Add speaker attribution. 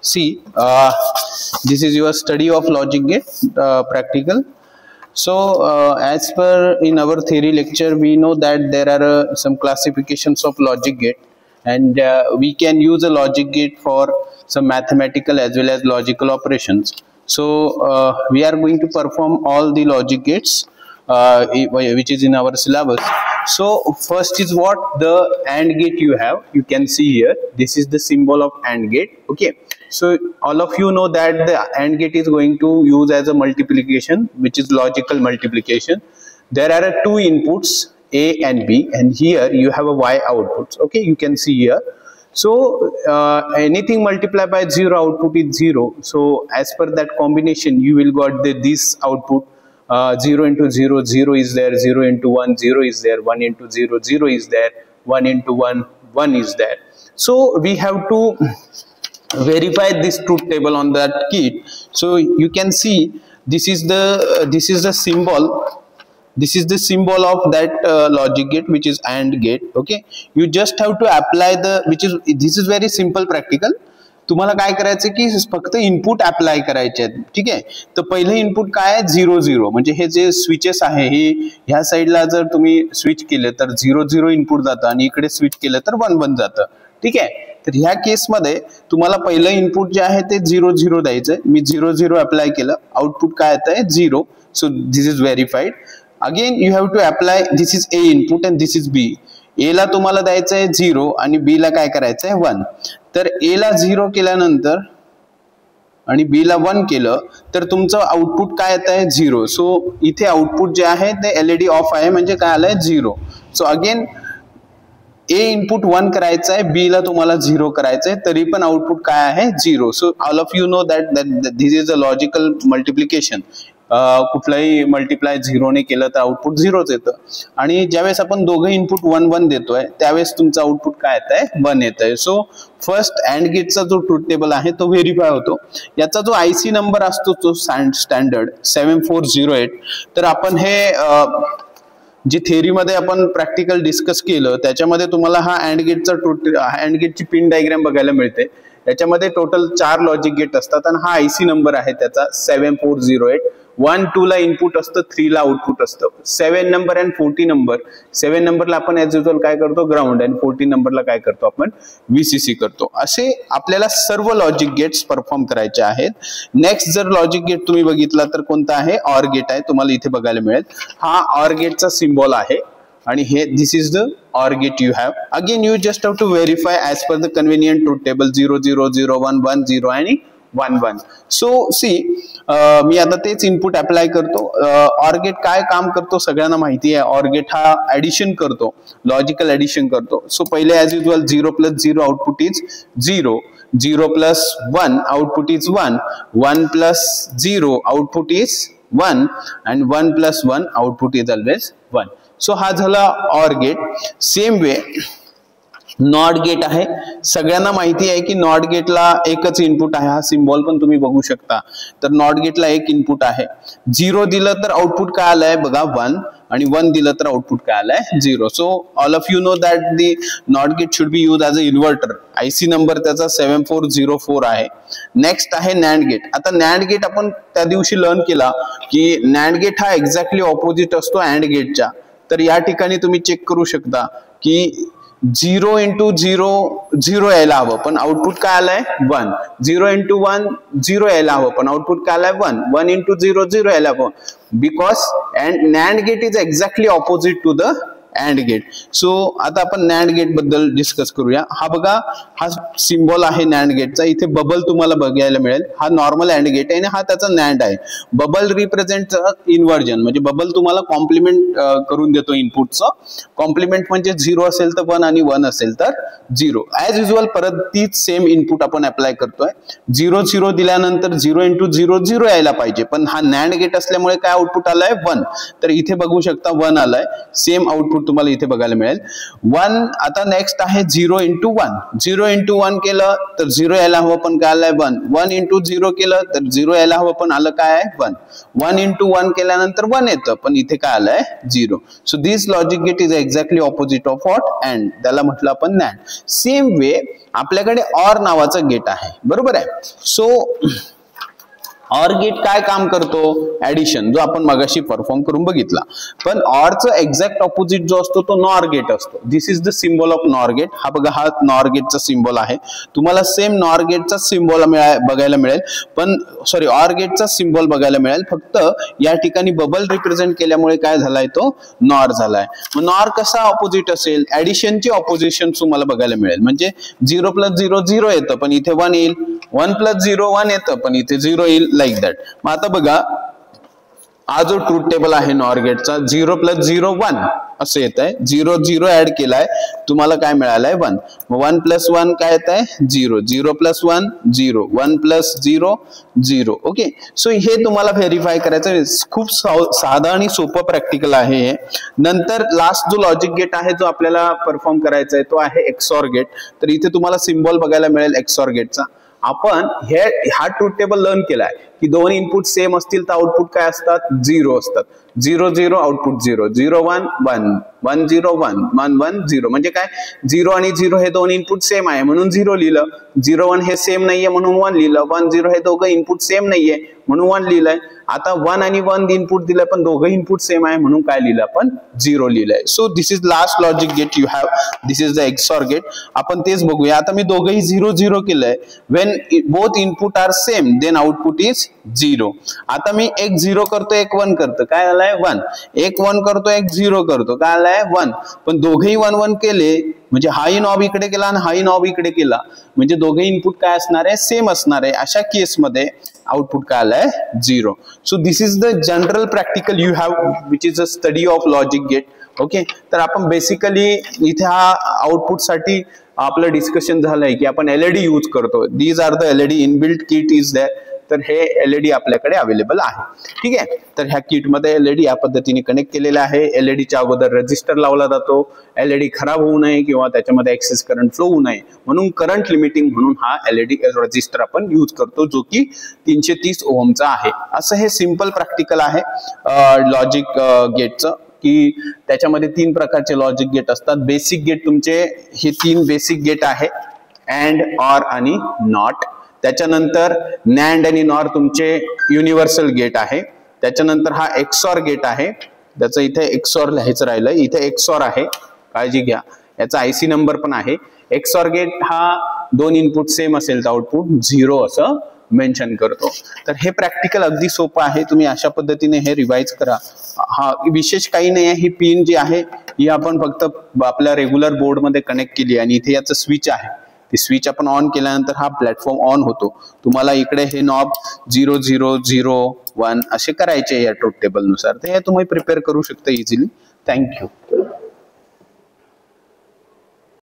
Speaker 1: See, this is your study of logic gate practical. So, as per in our theory lecture, we know that there are some classifications of logic gate, and we can use a logic gate for some mathematical as well as logical operations. So, we are going to perform all the logic gates which is in our syllabus. So, first is what the AND gate you have. You can see here. This is the symbol of AND gate. Okay. So all of you know that the AND gate is going to use as a multiplication, which is logical multiplication. There are two inputs, A and B, and here you have a Y outputs. Okay, you can see here. So anything multiplied by 0 output is 0. So as per that combination, you will got this output. 0 into 0, 0 is there, 0 into 1, 0 is there, 1 into 0, 0 is there, 1 into 1, 1 is there. So we have to verify this truth table on that kit. So you can see this is the symbol. This is the symbol of that logic gate, which is AND gate. Okay, you just have to apply this is very simple practical. तुम्हाला काय करायचं की फक्त input apply करायचे आहेत. ठीक आहे, तर पहिलं इनपुट काय आहे 0 0. म्हणजे हे जे स्विचेस आहे हे ह्या साइडला जर तुम्ही स्विच केले तर 0 0 इनपुट जातं आणि इकडे स्विच केलं तर 1 1 जातं. ठीक आहे, तर ह्या केस मध्ये तुम्हाला पहिलं इनपुट जे आहे ते 0 0 द्यायचं. मी 0 0 अप्लाय केलं, आउटपुट काय येतंय 0. So this is verified. Again you have to apply, this is A input and this is B. A ला तुम्हाला द्यायचं आहे 0 आणि बी ला काय करायचं आहे 1. तर ए ला 0 केल्यानंतर आणि बी ला 1 केलं तर तुमचं आउटपुट काय येत आहे 0. सो इथे आउटपुट जे आहे ते एलईडी ऑफ आहे, म्हणजे काय आलंय 0. सो अगेन ए इनपुट 1 करायचं आहे, बी ला तुम्हाला 0 करायचं आहे, तरी पण आउटपुट काय आहे 0. So all of you know that this is a logical multiplication. कुठलाही मल्टिप्लाय 0 ने केलं तर आउटपुट 0च येतं. आणि ज्यावेळेस आपण दोघं इनपुट 1 1 देतोय त्यावेळेस तुमचं आउटपुट काय येत आहे 1 येत आहे. सो फर्स्ट अँड गेटचा जो ट्रूथ टेबल आहे तो व्हेरीफाय होतो. याचा जो आयसी नंबर असतो तो स्टँडर्ड 7408. तर आपण हे जे थेअरीमध्ये आपण प्रॅक्टिकल डिस्कस केलं त्याच्यामध्ये तुम्हाला हा अँड गेटची पिन डायग्राम बघायला मिळते. याच्यामध्ये टोटल 4 लॉजिक गेट असतात आणि हा आयसी नंबर आहे त्याचा 7408. 1 2 ला इनपुट असतं, 3 ला आउटपुट असतं. 7 नंबर आणि 40 नंबर. 7 नंबरला आपण ॲज युजल काय करतो ग्राउंड, आणि 40 नंबरला काय करतो आपण व्हीसीसी करतो. असे आपल्याला सर्व लॉजिक गेट्स परफॉर्म करायचे आहेत. नेक्स्ट जर लॉजिक गेट तुम्ही बघितला तर कोणता आहे ऑर गेट आहे, तुम्हाला इथे बघायला मिळेल. हा ऑर गेटचा सिम्बॉल आहे आणि हे this is the OR gate you have. Again you just have to verify as per the convenient truth table 0 0 0 1 1 0 आणि 1 1. So see मी आता तेच इनपुट अप्लाय करतो. OR gate काय काम करतो सगळ्यांना माहिती आहे. OR gate हा ऍडिशन करतो, लॉजिकल ऍडिशन करतो. सो पहिले as usual 0 + 0 output is 0, 0 + 1 output is 1, 1 + 0 output is 1 and 1 + 1 output is always 1. So हा झाला OR gate. Same way not gate आहे. सगळ्यांना माहिती आहे की नॉट गेटला एकच इनपुट आहे. हा सिम्बॉल पण तुम्ही बघू शकता. तर नॉट गेटला एक इनपुट आहे. 0 दिलं तर आउटपुट काय आलंय बघा 1 आणि 1 दिलं तर आउटपुट काय आलंय 0. So all of you know that the not gate should be use as a inverter. IC number त्याचा 7404 आहे. नेक्स्ट आहे नॅन्ड गेट. आता नॅन्ड गेट आपण त्या दिवशी लर्न केला की नॅन्ड गेट हा एक्झॅक्टली ऑपोजिट असतो अँड गेटच्या. तर या ठिकाणी तुम्ही चेक करू शकता की 0 × 0 0 यायला हवं पण आउटपुट काय आलंय 1. 0 × 1 0 यायला हवं पण आउटपुट काय आलंय 1. 1 × 0 0 यायला हवं. Because NAND gate is exactly opposite to the and gate. So आता आपण नॅन्ड गेट बद्दल डिस्कस करूया. हा बघा हा सिम्बॉल आहे नॅन्ड गेटचा. इथे बबल तुम्हाला बघायला मिळेल. हा नॉर्मल अँड गेट आहे आणि हा त्याचा नॅन्ड आहे. बबल रिप्रेझेंट इन्व्हर्जन, म्हणजे बबल तुम्हाला कॉम्प्लिमेंट करून देतो इनपुटचं. कॉम्प्लिमेंट म्हणजे 0 असेल तर 1 आणि 1 असेल तर 0. ॲज युजल परत तीच सेम इनपुट आपण अप्लाय करतोय. 0 0 दिल्यानंतर 0 × 0 0 यायला पाहिजे पण हा नॅन्ड गेट असल्यामुळे काय आउटपुट आलाय 1. तर इथे बघू शकता 1 आलाय. सेम आउटपुट इनपुट तुम्हाला इथे बघायला मिळेल. 1 आता नेक्स्ट आहे 0 into 1. 0 into 1 केलं तर 0 यायला हवं पण काय आलंय 1. 1 into 0 केलं तर 0 यायला हवं पण आलं काय आहे 1. 1 into 1 केल्यानंतर 1 येतं पण इथे काय आलंय 0. So this logic gate is exactly opposite of what and, त्याला म्हटलं आपण नॅन्ड. सेम वे आपल्याकडे ऑर नावाचं गेट आहे, बरोबर आहे. सो ऑर गेट काय काम करतो, ऍडिशन, जो आपण मगाशी परफॉर्म करून बघितला. पण ऑरचं एक्झॅक्ट ऑपोजिट जो असतो तो नॉर गेट असतो. This is the symbol of NOR gate. हा बघा, हा नॉर गेटचा सिम्बॉल आहे. तुम्हाला सेम नॉर गेटचा सिम्बॉल बघायला मिळेल, पण सॉरी ऑर गेटचा सिम्बॉल बघायला मिळेल, फक्त या ठिकाणी बबल रिप्रेझेंट केल्यामुळे काय झालाय तो नॉर झालाय. मग नॉर कसा ऑपोजिट असेल, ऍडिशनची ऑपोजिशन तुम्हाला बघायला मिळेल. म्हणजे 0 + 0 0 येतं पण इथे 1 येईल. 1 + 0 1 येतं पण इथे 0 येईल, लाईक दॅट. मग आता बघा, हा जो ट्रूथ टेबल आहे नॉर गेटचा, 0 + 0 1 असं येत आहे. 0 0 ऍड केलाय, तुम्हाला काय मिळालंय 1. 1 + 1 काय येत आहे 0. 0 + 1 0. 1 + 0 0. ओके, सो हे तुम्हाला व्हेरीफाय करायचं. खूप साधं आणि सोपं प्रॅक्टिकल आहे हे. नंतर लास्ट जो लॉजिक गेट आहे जो आपल्याला परफॉर्म करायचा आहे तो आहे एक्सॉर गेट. तर इथे तुम्हाला सिम्बॉल बघायला मिळेल एक्सॉर गेटचा. आपण हा ट्रूथ टेबल लर्न केलाय की दोन इनपुट सेम असतील तर आउटपुट काय असतात 0 असतात. 0 0 आउटपुट 0. 0 1 1 1 0 1 1 1 0. म्हणजे काय, 0 आणि 0 हे दोन इनपुट सेम आहे म्हणून 0 लिहिलं. 0 1 हे सेम नाहीये म्हणून 1 लिहिलं. 1 0 हे दोघं इनपुट सेम नाहीये म्हणून 1 लिहिलंय. आता 1 आणि 1 इनपुट दिलंय पण दोघं इनपुट सेम आहे म्हणून काय लिहिलं आपण 0 लिहिलंय. So this is last logic gate you have. This is the XOR gate. आपण तेच बघूया. आता मी दोघंही 0 0 केलंय. When both input are same then output is 0. आता मी एक 0 करतो एक 1 करतो, काय आलाय 1. एक 1 करतो एक 0 करतो, काय आलाय 1. पण दोघेही 1 1 केले म्हणजे हाही नॉब इकडे केला आणि हाही नॉब इकडे केला म्हणजे दोघे इनपुट काय असणार आहे सेम असणार आहे. अशा केसमध्ये आउटपुट काय आलाय 0. So this is the general practical you have which is a study of logic gate. Okay, तर आपण बेसिकली इथे हा आउटपुट साठी आपलं डिस्कशन झालंय की आपण LED यूज करतो. These are the LED inbuilt kit is there. तर हे LED आपल्याकडे अवेलेबल आहे. ठीक आहे, तर ह्या किटमध्ये LED या पद्धतीने कनेक्ट केलेला आहे. LEDच्या अगोदर रेजिस्टर लावला जातो. LED खराब होऊ नये किंवा त्याच्यामध्ये एक्सेस करंट फ्लो होऊ नये म्हणून करंट लिमिटिंग म्हणून हा LED रेजिस्टर आपण यूज करतो, जो की 330 ओहमचा आहे. असं हे सिंपल प्रॅक्टिकल आहे लॉजिक गेटचं, की त्याच्यामध्ये 3 प्रकारचे लॉजिक गेट असतात. बेसिक गेट तुमचे हे 3 बेसिक गेट आहे, अँड, ऑर आणि नॉट. त्याच्यानंतर नॅन्ड आणि नॉर तुमचे युनिव्हर्सल गेट आहे. त्याच्यानंतर हा एक्सॉर गेट आहे. त्याचं इथे एक्सॉर लिहायचं राहिलं, इथे एक्सॉर आहे, काळजी घ्या. याचा IC नंबर पण आहे. एक्सॉर गेट हा 2 इनपुट सेम असेल तर आउटपुट 0 असं मेन्शन करतो. तर हे प्रॅक्टिकल अगदी सोपं आहे. तुम्ही अशा पद्धतीने हे रिवाइज करा. हा विशेष काही नाही आहे. ही पिन जी आहे ही आपण फक्त आपल्या रेग्युलर बोर्डमध्ये कनेक्ट केली आणि इथे याचं स्विच आहे. ते स्विच आपण ऑन केल्यानंतर हा प्लॅटफॉर्म ऑन होतो. तुम्हाला इकडे हे नॉब 0 0 0 1 असे करायचे या ट्रूथ टेबल नुसार. ते तुम्ही प्रिपेअर करू शकता इझिली. थँक्यू.